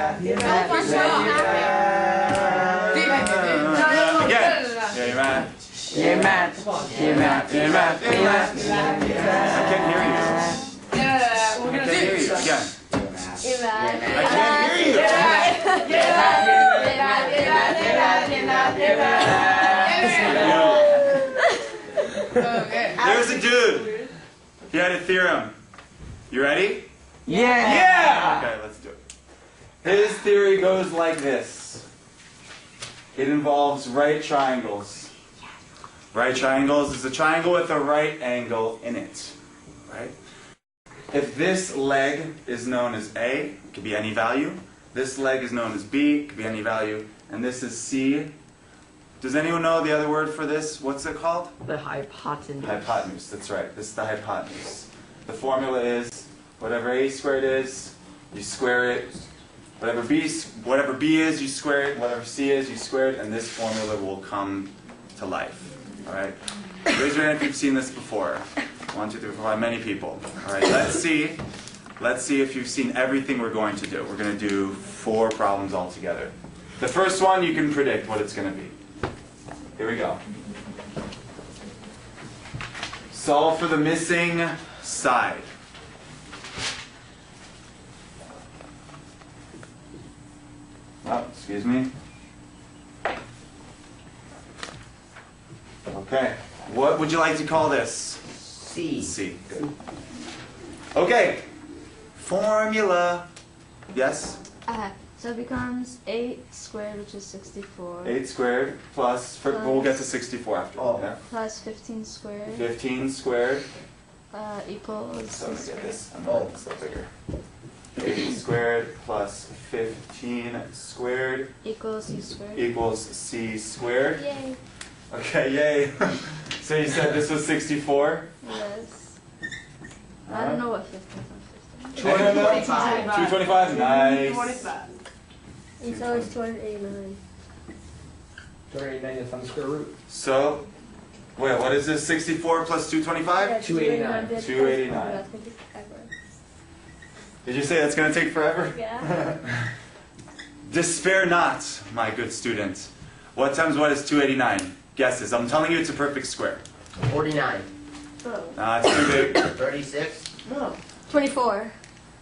can't hear you. We're gonna do it again. I can't hear you. There's a dude. He had a theorem. You ready? Yeah! Okay, let's do it. His theory goes like this. It involves right triangles. Right triangles is a triangle with a right angle in it. Right? If this leg is known as A, it could be any value. This leg is known as B, it could be any value. And this is C. Does anyone know the other word for this? What's it called? The hypotenuse. Hypotenuse, that's right. This is the hypotenuse. The formula is whatever A squared is, you square it. Whatever B is, you square it. Whatever C is, you square it. And this formula will come to life. All right? Raise your hand if you've seen this before. 1, 2, 3, 4, 5, many people. All right, let's see if you've seen everything we're going to do. We're going to do 4 problems all together. The first one, you can predict what it's going to be. Here we go. Solve for the missing side. Oh, excuse me. Okay. What would you like to call this? C. C. Good. Okay. Formula. Yes? So it becomes 8 squared, which is 64. 8 squared plus, we'll get to 64 after. Oh. Yeah. Plus 15 squared 15 squared. equals So let's get this. Oh. So bigger. 8 squared plus 15 squared equals C squared. equals C squared. Yay. Okay, yay. So you said this was 64? Yes. I don't know what 15 plus 15. 225. 225? Nice. So it's 289. 289 is on the square root. So, wait, what is this? 64 plus 225? 289. 289. Did you say that's going to take forever? Yeah. Despair not, my good student. What times what is 289? Guesses. I'm telling you it's a perfect square. 49. It's too big. 36. No. 24.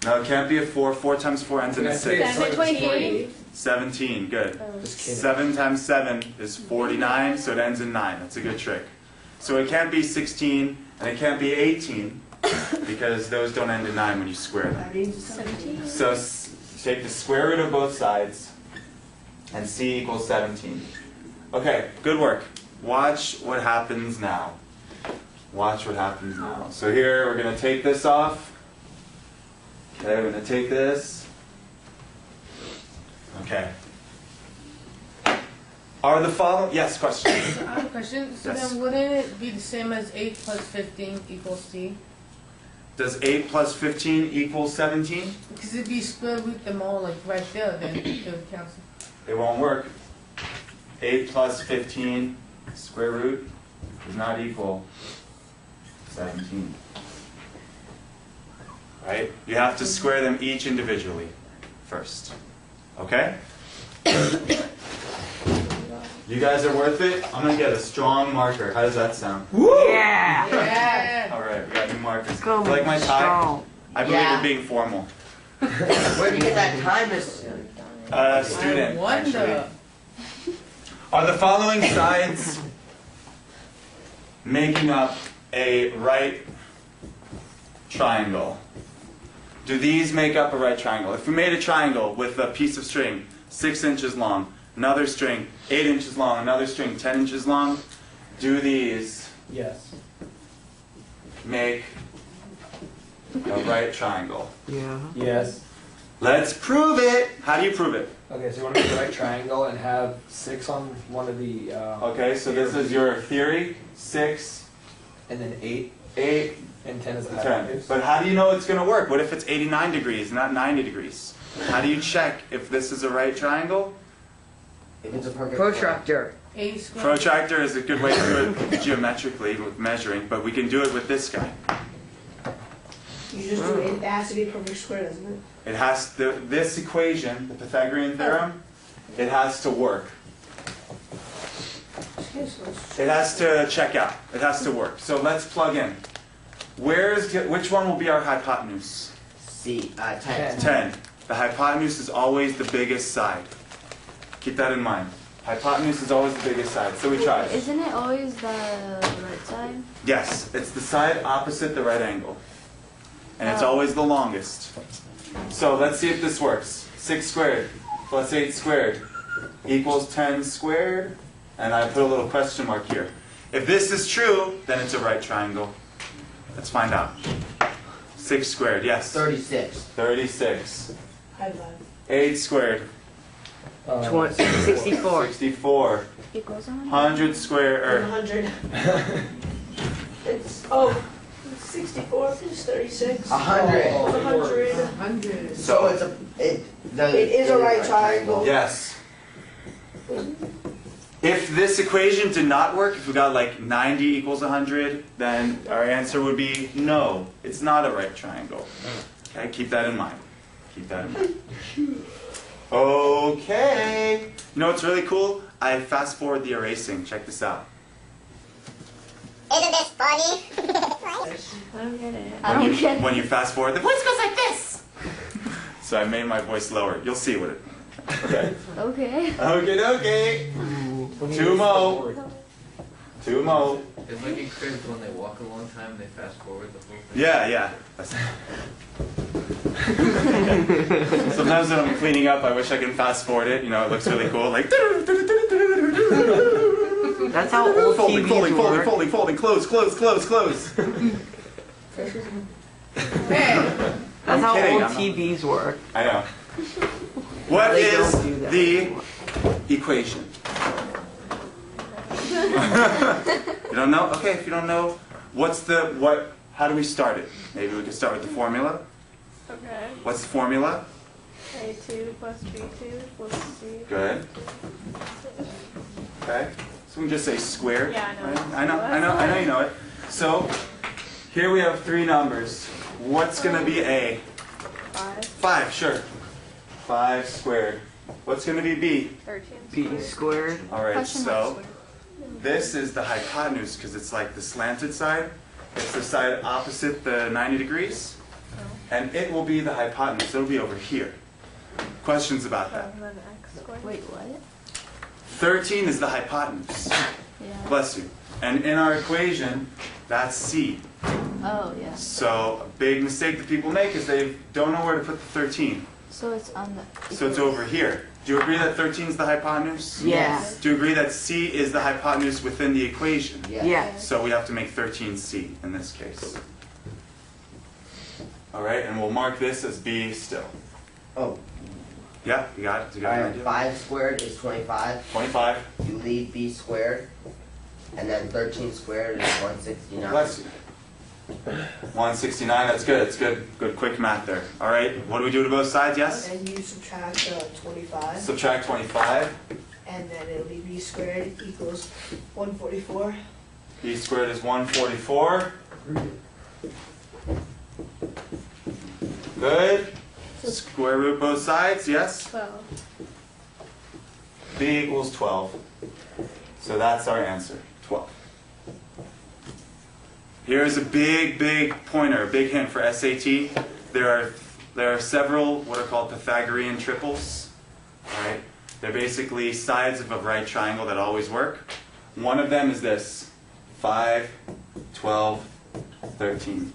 No, it can't be a 4. 4 times 4 ends in a 6. 23. 17, good. Just kidding. 7 times 7 is 49, so it ends in 9. That's a good trick. So it can't be 16, and it can't be 18, because those don't end in 9 when you square them. 17. So take the square root of both sides, and C equals 17. Okay, good work. Watch what happens now. Watch what happens now. So here, we're going to take this off. Okay, we're going to take this. Okay. Are the following... Yes, question. I have a question. So Yes. then wouldn't it be the same as 8 plus 15 equals C? Does 8 plus 15 equal 17? Because if you square root them all like right there, then it would cancel. It won't work. 8 plus 15 square root does not equal 17. Right? You have to square them each individually first. Okay? You guys are worth it? I'm going to get a strong marker. How does that sound? Yeah! Yeah. Alright, we got new markers. Go, You like my tie? strong. I believe Yeah. we're being formal. Where'd you get that time, Miss? Student, I wonder. actually. Are the following sides making up a right triangle? Do these make up a right triangle? If we made a triangle with a piece of string 6 inches long, another string 8 inches long, another string 10 inches long, do these Yes. make a right triangle? Yeah. Yes. Let's prove it! How do you prove it? Okay, so you want to make a right triangle and have 6 on one of the... Okay, so this is your theory. 6, And then 8 8, and 10 is the 10. hypotenuse. But how do you know it's going to work? What if it's 89 degrees, not 90 degrees? How do you check if this is a right triangle? If it's a perfect Protractor. A squared. Protractor is a good way to do it geometrically with measuring, but we can do it with this guy. You just do it. It has to be a perfect square, doesn't it? It has to, this equation, the Pythagorean theorem, it has to work. It has to check out. It has to work. So let's plug in. Which one will be our hypotenuse? C, 10. 10. The hypotenuse is always the biggest side. Keep that in mind. Hypotenuse is always the biggest side. So we try it. Isn't it always the right side? Yes, it's the side opposite the right angle. And it's Oh. always the longest. So let's see if this works. 6 squared plus 8 squared equals 10 squared. And I put a little question mark here. If this is true, then it's a right triangle. Let's find out. 6 squared, yes. 36. 36. High five. 8 squared. 64. 64. Equals 100. 100 squared, 100. It's 64 plus 36. 100. 100. 100. So it's a, it is a right triangle. yes. If this equation did not work, if we got like 90 equals 100, then our answer would be no, it's not a right triangle. Okay, keep that in mind. Keep that in mind. Okay. You know what's really cool? I fast forward the erasing. Check this out. Isn't this funny? I don't get it. I don't get it. When you fast forward, the voice goes like this. So I made my voice lower. You'll see what it. Okay. Okay. Okay. 2 mo. 2 mo. It's like in cribs when they walk a long time, they fast forward the whole thing. Yeah. Sometimes when I'm cleaning up, I wish I could fast forward it. You know, it looks really cool. Like. That's how old folding, TVs work. folding. Close. That's how kidding, old I'm not- TVs work. I know. What They is don't do that the anymore. equation? You don't know? Okay, if you don't know, how do we start it? Maybe we could start with the formula. Okay. What's the formula? A2 plus B2 plus C. Good. Okay. So we can just say squared. Yeah, I know. Right? I know you know it. So here we have 3 numbers. What's going to be A? 5. 5, sure. 5 squared. What's going to be B? 13. B squared. All right, Question mark so square. this is the hypotenuse because it's like the slanted side. It's the side opposite the 90 degrees. And it will be the hypotenuse. It'll be over here. Questions about that? And then x squared. Wait, what? 13 is the hypotenuse. Yeah. Bless you. And in our equation, that's C. Oh, yeah. So a big mistake that people make is they don't know where to put the 13. So it's on the. So it's over here. Do you agree that 13 is the hypotenuse? Yeah. Do you agree that C is the hypotenuse within the equation? Yes. Yeah. So we have to make 13C in this case. All right, and we'll mark this as B still. Oh, Yeah, you got it? You got an alright. idea? 5 squared is 25. 25. You leave B squared. And then 13 squared is 169. Bless you. 169, that's good. It's good. Good quick math there. All right, what do we do to both sides? Yes? And you subtract 25. Subtract 25. And then it'll be B squared equals 144. B squared is 144. Good. Square root both sides, yes? 12. B equals 12. So that's our answer, 12. Here's a big pointer, a big hint for SAT. There are several what are called Pythagorean triples. All right? They're basically sides of a right triangle that always work. One of them is this, 5, 12, 13.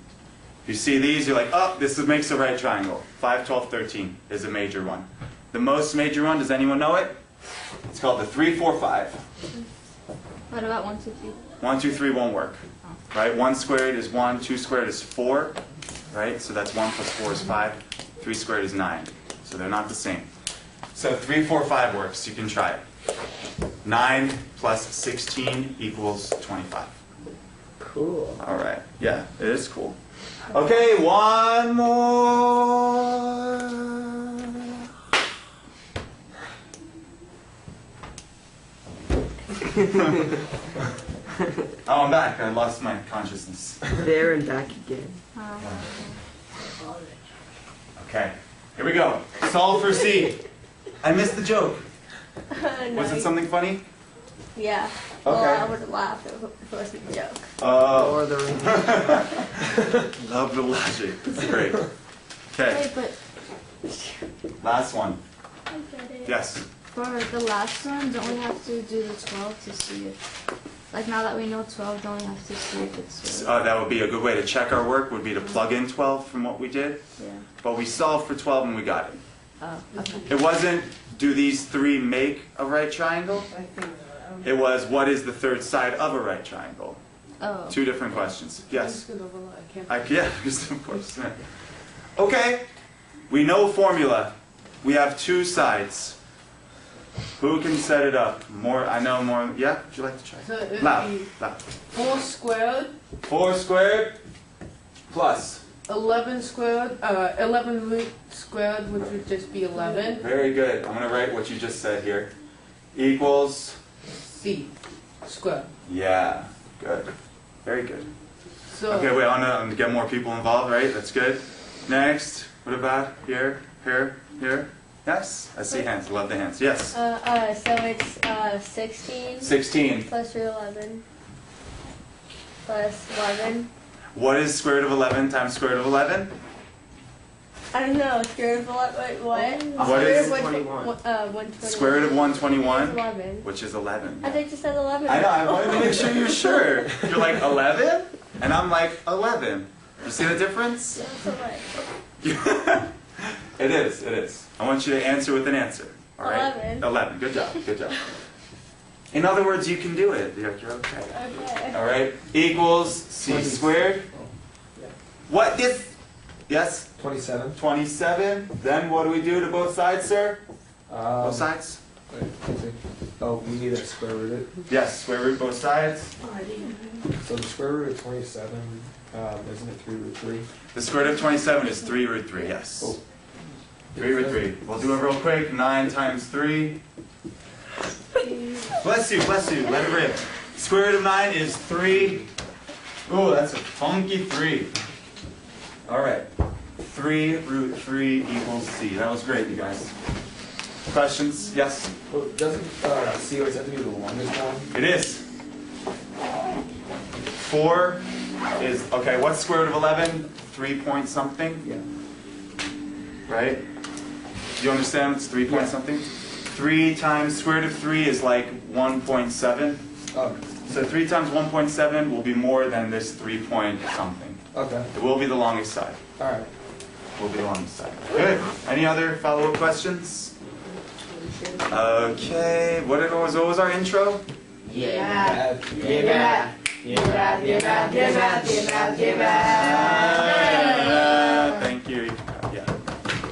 You see these, you're like, oh, this makes a right triangle. 5, 12, 13 is a major one. The most major one, does anyone know it? It's called the 3, 4, 5. What about 1, 2, 3? 1, 2, 3 won't work. Right? 1 squared is 1, 2 squared is 4. Right? So that's 1 plus 4 is 5. 3 squared is 9. So they're not the same. So 3, 4, 5 works. You can try it. 9 plus 16 equals 25. Cool. All right. Yeah, it is cool. Okay, one more. Oh, I'm back. I lost my consciousness. There and back again. Okay, here we go. Solve for C. I missed the joke. Was it something funny? Yeah. Well, I Okay. would laugh if it wasn't a joke. Or the Love the logic. It's great. Okay, Wait, but last one. I get it. Yes. for the last one, don't we have to do the 12 to see if, like now that we know 12, don't we have to see if it's right? That would be a good way to check our work, would be to plug in 12 from what we did. Yeah. But we solved for 12 and we got it. Oh, okay. It wasn't, do these three make a right triangle? It was, what is the third side of a right triangle? Oh. Two different questions. Yes? Yeah, of course. Okay, we know formula. We have two sides. Who can set it up? More, I know more. Yeah, would you like to try? So it would Loud, be loud. 4 squared, 4 squared plus. 11 squared, 11 root squared, which would just be 11, Very good. I'm going to write what you just said here. Equals. C squared. Yeah, good. Very good. So Okay, wait, I'm gonna get more people involved, right? That's good. Next, what about here, here, here? Yes, I see hands. Love the hands. Yes. So it's 16 16. plus root 11 plus 11. What is square root of 11 times square root of 11? I don't know. Square root of 11. What? What is 21? 120. square root of 121? 11. Which is 11. I think you said 11. I know, I wanted to make sure you're sure. You're like 11? And I'm like 11. You see the difference? That's alright. It is, it is. I want you to answer with an answer. All right? 11. 11. Good job, good job. In other words, you can do it. You're okay. Okay. All right? Equals C squared. What is... Yes? 27. 27. Then what do we do to both sides, sir? Both Um, sides? wait, let's see. Oh, we need to square root it. Yes, square root both sides. So the square root of 27, isn't it 3 root 3? The square root of 27 is 3 root 3, yes. Oh. 3 root 3. We'll do it real quick. 9 times 3. Bless you, let it rip. Square root of 9 is 3. Ooh, that's a funky 3. All right. 3 root 3 equals C. That was great, you guys. Questions? Yes? Well, doesn't C always have to be the longest one? It is. 4 is, okay, what's square root of 11? 3 point something, Yeah. right? Do you understand it's 3 point Yeah. something? 3 times square root of 3 is like 1.7. Oh, So 3 times 1.7 will be more than this 3 point something. okay. It will be the longest side. All right. Will be the longest side. Good. Any other follow-up questions? Okay. What was our intro? Yeah. Thank you.